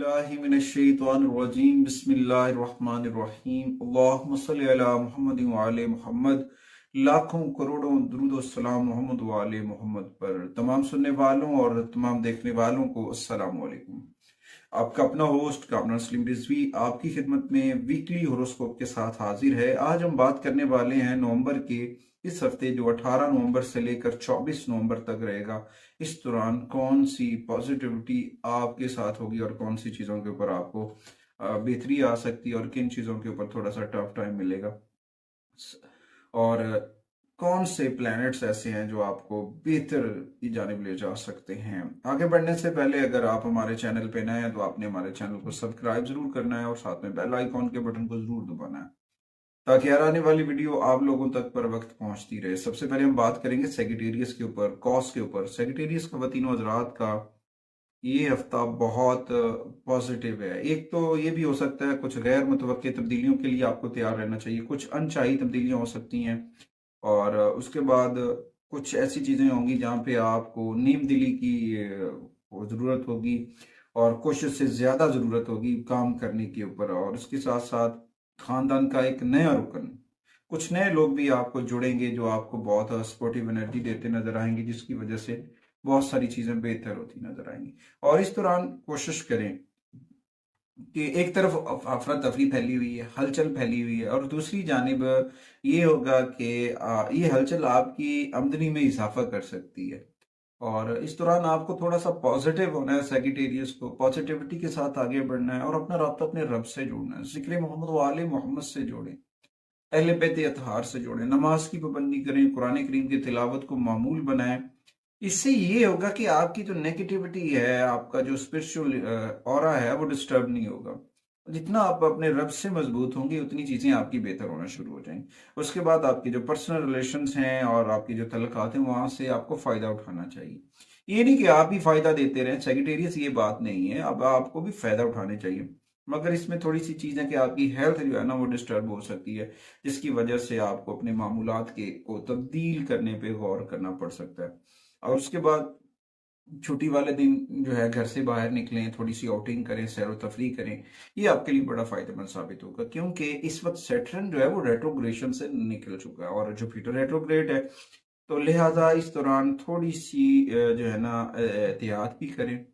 बिस्मिल्लाहिर्रहमानिर्रहीम बिस्मिल्लाहिर्रहमानिर्रहीम अल्लाहुम्मा सल्लि अला मुहम्मद व आले मोहम्मद। लाखों करोड़ों दुरूद व सलाम मोहम्मद व आले मोहम्मद पर। तमाम सुनने वालों और तमाम देखने वालों को अस्सलाम वालेकुम। आपका अपना होस्ट कामरान सलीम रिजवी आपकी खिदमत में वीकली होरोस्कोप के साथ हाजिर है। आज हम बात करने वाले हैं नवंबर के इस हफ्ते जो 18 नवंबर से लेकर 24 नवंबर तक रहेगा। इस दौरान कौन सी पॉजिटिविटी आपके साथ होगी और कौन सी चीज़ों के ऊपर आपको बेहतरी आ सकती है और किन चीज़ों के ऊपर थोड़ा सा टफ टाइम मिलेगा, और कौन से प्लैनेट्स ऐसे हैं जो आपको बेहतर की जानिब ले जा सकते हैं। आगे बढ़ने से पहले अगर आप हमारे चैनल पे नए हैं तो आपने हमारे चैनल को सब्सक्राइब जरूर करना है और साथ में बेल आइकॉन के बटन को जरूर दबाना है ताकि हर आने वाली वीडियो आप लोगों तक पर वक्त पहुंचती रहे। सबसे पहले हम बात करेंगे सेजिटेरियस के ऊपर, कॉस के ऊपर। सेजिटेरियस खवातीन हज़रात का ये हफ्ता बहुत पॉजिटिव है। एक तो ये भी हो सकता है कुछ गैर मुतवक्की तब्दीलियों के लिए आपको तैयार रहना चाहिए, कुछ अनचाही तब्दीलियां हो सकती हैं, और उसके बाद कुछ ऐसी चीज़ें होंगी जहाँ पे आपको नीम दिली की ज़रूरत होगी और कोशिश से ज़्यादा ज़रूरत होगी काम करने के ऊपर। और उसके साथ साथ ख़ानदान का एक नया रुकन, कुछ नए लोग भी आपको जुड़ेंगे जो आपको बहुत सपोर्टिव एनर्जी देते नजर आएंगे, जिसकी वजह से बहुत सारी चीज़ें बेहतर होती नजर आएंगी। और इस दौरान कोशिश करें कि एक तरफ अफरा तफरी फैली हुई है, हलचल फैली हुई है, और दूसरी जानिब ये होगा कि ये हलचल आपकी आमदनी में इजाफा कर सकती है। और इस दौरान आपको थोड़ा सा पॉजिटिव होना है, सेजिटेरियस को पॉजिटिविटी के साथ आगे बढ़ना है और अपना राब्ता अपने रब से जोड़ना है। जिक्र मोहम्मद व आले मोहम्मद से जोड़ें, अहले बैत अतहार से जोड़ें, नमाज की पाबंदी करें, कुरान करीम की तिलावत को मामूल बनाएं। इससे ये होगा कि आपकी जो नेगेटिविटी है, आपका जो स्पिरिचुअल ऑरा है, वो डिस्टर्ब नहीं होगा। जितना आप अपने रब से मजबूत होंगे उतनी चीजें आपकी बेहतर होना शुरू हो जाएंगी। उसके बाद आपके जो पर्सनल रिलेशंस हैं और आपकी जो तल्लुकात हैं, वहां से आपको फायदा उठाना चाहिए। ये नहीं कि आप ही फायदा देते रहें, सेजिटेरियस ये बात नहीं है। अब आपको भी फायदा उठाने चाहिए, मगर इसमें थोड़ी सी चीज़ है कि आपकी हेल्थ जो है ना वो डिस्टर्ब हो सकती है, जिसकी वजह से आपको अपने मामूलात के को तब्दील करने पे गौर करना पड़ सकता है। और उसके बाद छुट्टी वाले दिन जो है घर से बाहर निकलें, थोड़ी सी आउटिंग करें, सैर तफरी करें। ये आपके लिए बड़ा फायदेमंद साबित होगा, क्योंकि इस वक्त सैटर्न जो है वो रेट्रोग्रेशन से निकल चुका है और जुपिटर रेट्रोग्रेड है। तो लिहाजा इस दौरान थोड़ी सी जो है ना एहतियात भी करें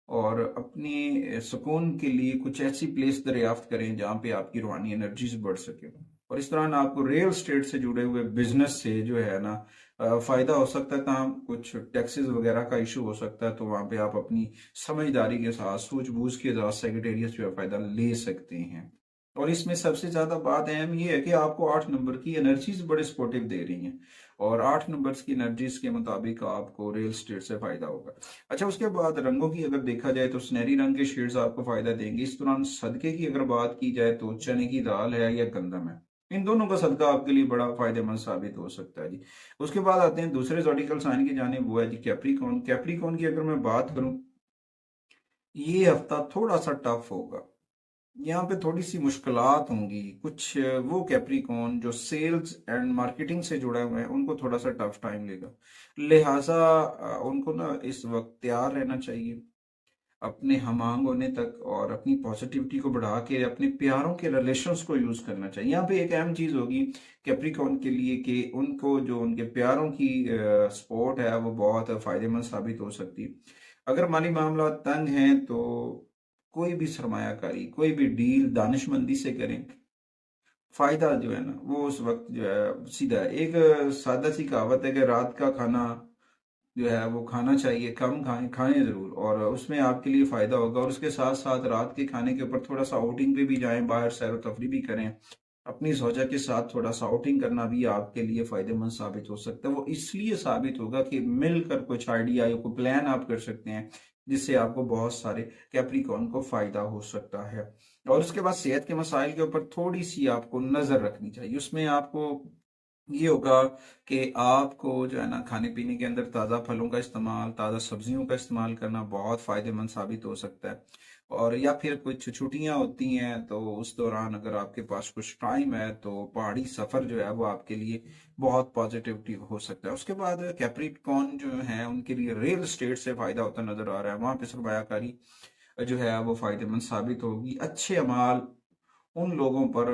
और अपनी सुकून के लिए कुछ ऐसी प्लेस दरियाफ्त करें जहाँ पे आपकी रूहानी एनर्जीज बढ़ सके। और इस दौरान आपको रियल स्टेट से जुड़े हुए बिजनेस से जो है ना फायदा हो सकता है। तमाम कुछ टैक्सेस वगैरह का इशू हो सकता है, तो वहाँ पे आप अपनी समझदारी के साथ, सूझबूझ के साथ सेक्रेटेरियत जो है फायदा ले सकते हैं। और इसमें सबसे ज्यादा बात अहम ये है कि आपको 8 नंबर की एनर्जीज बड़े सपोर्टिव दे रही हैं, और 8 नंबर्स की एनर्जीज के मुताबिक आपको रियल स्टेट से फायदा होगा। अच्छा, उसके बाद रंगों की अगर देखा जाए तो सुनहरी रंग के शेड्स आपको फायदा देंगे। इस दौरान सदके की अगर बात की जाए तो चने की दाल है या गंदम है, इन दोनों का सदका आपके लिए बड़ा फायदेमंद साबित हो सकता है जी। उसके बाद आते हैं दूसरे ज़ोडिकल साइन की जानिब, वो है जी कैप्रिकॉर्न। कैप्रिकॉर्न की अगर मैं बात करूं, ये हफ्ता थोड़ा सा टफ होगा। यहाँ पे थोड़ी सी मुश्किलात होंगी। कुछ वो कैप्रिकॉन जो सेल्स एंड मार्केटिंग से जुड़े हुए हैं उनको थोड़ा सा टफ टाइम लेगा। लिहाजा उनको ना इस वक्त तैयार रहना चाहिए अपने हमांग होने तक, और अपनी पॉजिटिविटी को बढ़ा के अपने प्यारों के रिलेशंस को यूज करना चाहिए। यहाँ पे एक अहम चीज होगी कैप्रिकॉन के लिए कि उनको जो उनके प्यारों की सपोर्ट है वो बहुत फायदेमंद साबित हो सकती है। अगर माली मामला तंग हैं तो कोई भी सरमायाकारी, कोई भी डील दानिशमंदी से करें, फायदा जो है ना वो उस वक्त जो है सीधा है। एक सादा सी कहावत है कि रात का खाना जो है वो खाना चाहिए, कम खाएं, खाएं जरूर, और उसमें आपके लिए फायदा होगा। और उसके साथ साथ रात के खाने के ऊपर थोड़ा सा आउटिंग पे भी जाएं, बाहर सैर तफरी भी करें। अपनी जोजा के साथ थोड़ा सा आउटिंग करना भी आपके लिए फायदेमंद साबित हो सकता है। वो इसलिए साबित होगा कि मिलकर कुछ आइडिया या कोई प्लान आप कर सकते हैं जिससे आपको बहुत सारे कैप्रिकॉर्न को फायदा हो सकता है। और उसके बाद सेहत के मसाइल के ऊपर थोड़ी सी आपको नजर रखनी चाहिए। उसमें आपको ये होगा कि आपको जो है ना खाने पीने के अंदर ताज़ा फलों का इस्तेमाल, ताज़ा सब्जियों का इस्तेमाल करना बहुत फ़ायदेमंद साबित हो सकता है। और या फिर कुछ छुट्टियां होती हैं तो उस दौरान अगर आपके पास कुछ टाइम है तो पहाड़ी सफ़र जो है वो आपके लिए बहुत पॉजिटिविटी हो सकता है। उसके बाद कैप्रिकॉर्न जो है उनके लिए रियल स्टेट से फ़ायदा होता नज़र आ रहा है। वहाँ पे सरमायाकारी जो है वो फ़ायदेमंद साबित होगी। अच्छे अमाल उन लोगों पर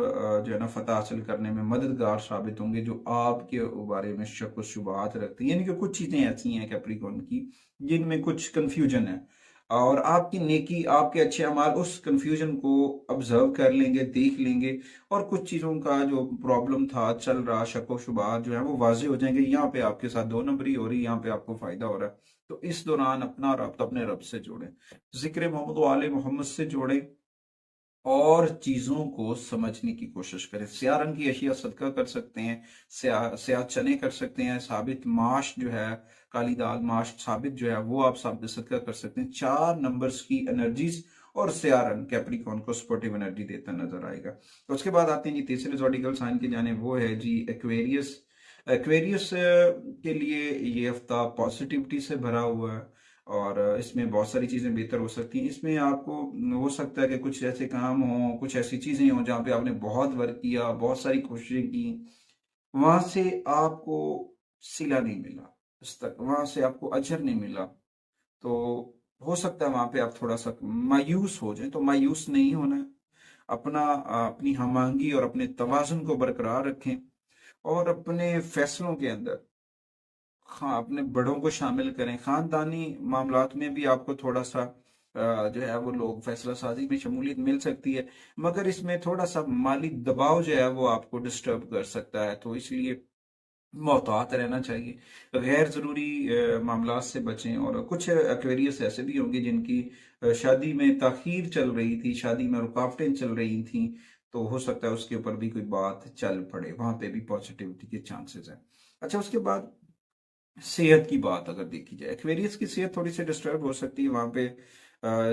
जो है ना फ़तह हासिल करने में मददगार साबित होंगे जो आपके बारे में शक व शुबहात रखते हैं। यानी कि कुछ चीज़ें ऐसी हैं कैप्रिकॉर्न की जिनमें कुछ कन्फ्यूजन है, और आपकी नेकी, आपके अच्छे अमाल उस कन्फ्यूजन को ऑब्जर्व कर लेंगे, देख लेंगे, और कुछ चीज़ों का जो प्रॉब्लम था, चल रहा शक व शुबहात जो है वो वाज़े हो जाएंगे। यहाँ पे आपके साथ दो नंबरी हो रही है, यहाँ पे आपको फ़ायदा हो रहा है। तो इस दौरान अपना रब्ता अपने रब से जोड़ें, ज़िक्र मोहम्मद व आले मोहम्मद से जोड़ें, और चीजों को समझने की कोशिश करें। स्याह रंग की अशिया सदका कर सकते हैं, स्याह चने कर सकते हैं, साबित माश जो है, काली दाल माश साबित जो है वो आप साबित सदका कर सकते हैं। 4 नंबर्स की एनर्जीज और स्याह रंग कैप्रिकॉर्न को स्पोर्टिव एनर्जी देता नजर आएगा। तो उसके बाद आते हैं जी तीसरे ज़ोडिकल साइन की जाने, वो है जी एक्वेरियस। एक्वेरियस के लिए ये हफ्ता पॉजिटिविटी से भरा हुआ है, और इसमें बहुत सारी चीज़ें बेहतर हो सकती हैं। इसमें आपको हो सकता है कि कुछ ऐसे काम हों, कुछ ऐसी चीज़ें हों जहाँ पे आपने बहुत वर्क किया, बहुत सारी कोशिशें की, वहाँ से आपको सिला नहीं मिला, इस तक वहाँ से आपको अजर नहीं मिला। तो हो सकता है वहाँ पे आप थोड़ा सा मायूस हो जाए। तो मायूस नहीं होना है, अपनी हमआहंगी और अपने तवाज़ुन को बरकरार रखें, और अपने फैसलों के अंदर हाँ अपने बड़ों को शामिल करें। खानदानी मामलात में भी आपको थोड़ा सा जो है वो लोग फैसला साजी में शमूलियत मिल सकती है, मगर इसमें थोड़ा सा माली दबाव जो है वो आपको डिस्टर्ब कर सकता है। तो इसलिए मोहतात रहना चाहिए, गैर जरूरी मामलात से बचें। और कुछ एक्वेरियस ऐसे भी होंगे जिनकी शादी में ताखीर चल रही थी, शादी में रुकावटें चल रही थी, तो हो सकता है उसके ऊपर भी कोई बात चल पड़े, वहां पे भी पॉजिटिविटी के चांसेस हैं। अच्छा, उसके बाद सेहत की बात अगर देखी जाए, एक्वेरियस की सेहत थोड़ी सी डिस्टर्ब हो सकती है। वहां पे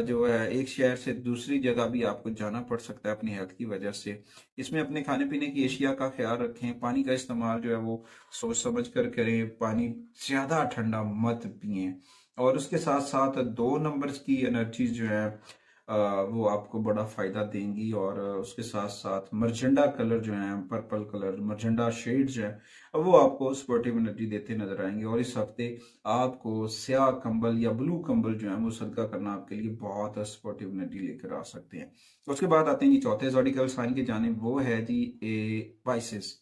जो है एक शहर से दूसरी जगह भी आपको जाना पड़ सकता है अपनी हेल्थ की वजह से। इसमें अपने खाने पीने की एशिया का ख्याल रखें, पानी का इस्तेमाल जो है वो सोच समझ कर करें, पानी ज्यादा ठंडा मत पिएं। और उसके साथ साथ 2 नंबर्स की एनर्जीज जो है वो आपको बड़ा फायदा देंगी। और उसके साथ साथ मर्जेंडा कलर जो है, पर्पल कलर, मर्जेंडा शेड जो है वो आपको स्पोर्टिव एनर्जी देते नजर आएंगे। और इस हफ्ते आपको स्याह कंबल या ब्लू कंबल जो है वो सदका करना आपके लिए बहुत स्पोर्टिव एनर्जी लेकर आ सकते हैं। उसके बाद आते हैं जी चौथे ज़ोडिकल साइन की जानिब, वो है जी पाइसेस।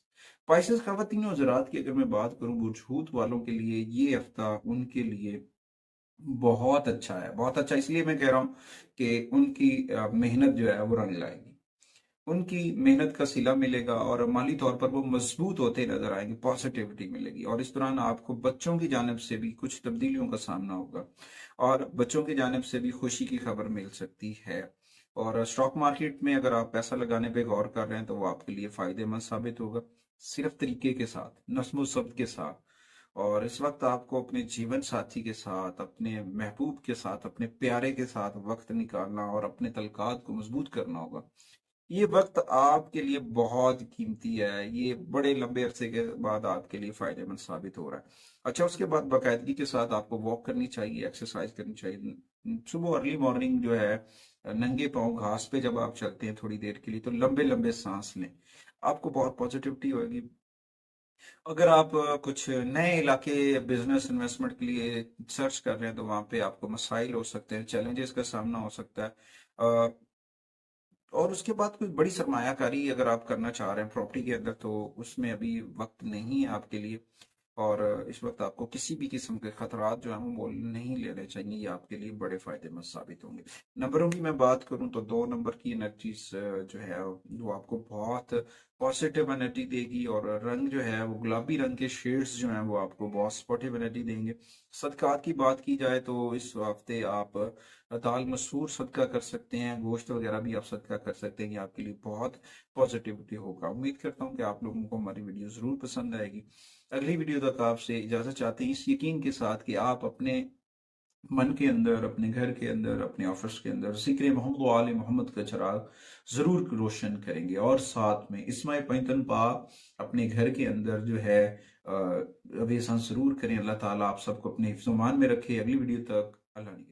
पाइसेस खवातीन और ज़रात की अगर मैं बात करूं, वजूद वालों के लिए ये हफ्ता उनके लिए बहुत अच्छा है। बहुत अच्छा इसलिए मैं कह रहा हूं कि उनकी मेहनत जो है वो रंग लाएगी, उनकी मेहनत का सिला मिलेगा, और माली तौर पर वो मजबूत होते नजर आएंगे, पॉजिटिविटी मिलेगी। और इस दौरान आपको बच्चों की जानिब से भी कुछ तब्दीलियों का सामना होगा, और बच्चों की जानिब से भी खुशी की खबर मिल सकती है। और स्टॉक मार्केट में अगर आप पैसा लगाने पे गौर कर रहे हैं तो वो आपके लिए फायदेमंद साबित होगा, सिर्फ तरीके के साथ, नस्म सब्र के साथ। और इस वक्त आपको अपने जीवन साथी के साथ, अपने महबूब के साथ, अपने प्यारे के साथ वक्त निकालना और अपने तलकात को मजबूत करना होगा। ये वक्त आपके लिए बहुत कीमती है, ये बड़े लंबे अरसे के बाद आपके लिए फायदेमंद साबित हो रहा है। अच्छा, उसके बाद बाकायदगी के साथ आपको वॉक करनी चाहिए, एक्सरसाइज करनी चाहिए। सुबह अर्ली मॉर्निंग जो है नंगे पांव घास पे जब आप चलते हैं थोड़ी देर के लिए, तो लंबे लंबे सांस लें, आपको बहुत पॉजिटिविटी होगी। अगर आप कुछ नए इलाके बिजनेस इन्वेस्टमेंट के लिए सर्च कर रहे हैं तो वहां पे आपको मसाइल हो सकते हैं, चैलेंजेस का सामना हो सकता है। और उसके बाद कोई बड़ी सरमायाकारी अगर आप करना चाह रहे हैं प्रॉपर्टी के अंदर, तो उसमें अभी वक्त नहीं है आपके लिए। और इस वक्त आपको किसी भी किस्म के खतरात जो है वो मोल नहीं लेने चाहिए, ये आपके लिए बड़े फायदेमंद साबित होंगे। नंबरों की मैं बात करूं तो 2 नंबर की एनर्जीज जो है वो आपको बहुत पॉजिटिव एनर्जी देगी, और रंग जो है वो गुलाबी रंग के शेड्स जो हैं वो आपको बहुत स्पोर्टिव एनर्जी देंगे। सदकात की बात की जाए तो इस हफ्ते आप दाल मसूर सदका कर सकते हैं, गोश्त वगैरह भी आप सदका कर सकते हैं, ये आपके लिए बहुत पॉजिटिविटी होगा। उम्मीद करता हूँ कि आप लोगों को हमारी वीडियो जरूर पसंद आएगी। अगली वीडियो तक आपसे इजाजत चाहते हैं, इस यकीन के साथ कि आप अपने मन के अंदर, अपने घर के अंदर, अपने ऑफिस के अंदर जिक्र मोहम्मद व आले मोहम्मद का चिराग जरूर रोशन करेंगे। और साथ में इस्माइल पैतन पाक अपने घर के अंदर जो है अवेसान जरूर करें। अल्लाह ताला आप सबको अपने हिफ्ज़-ओ-मान में रखे। अगली वीडियो तक अल्लाह ने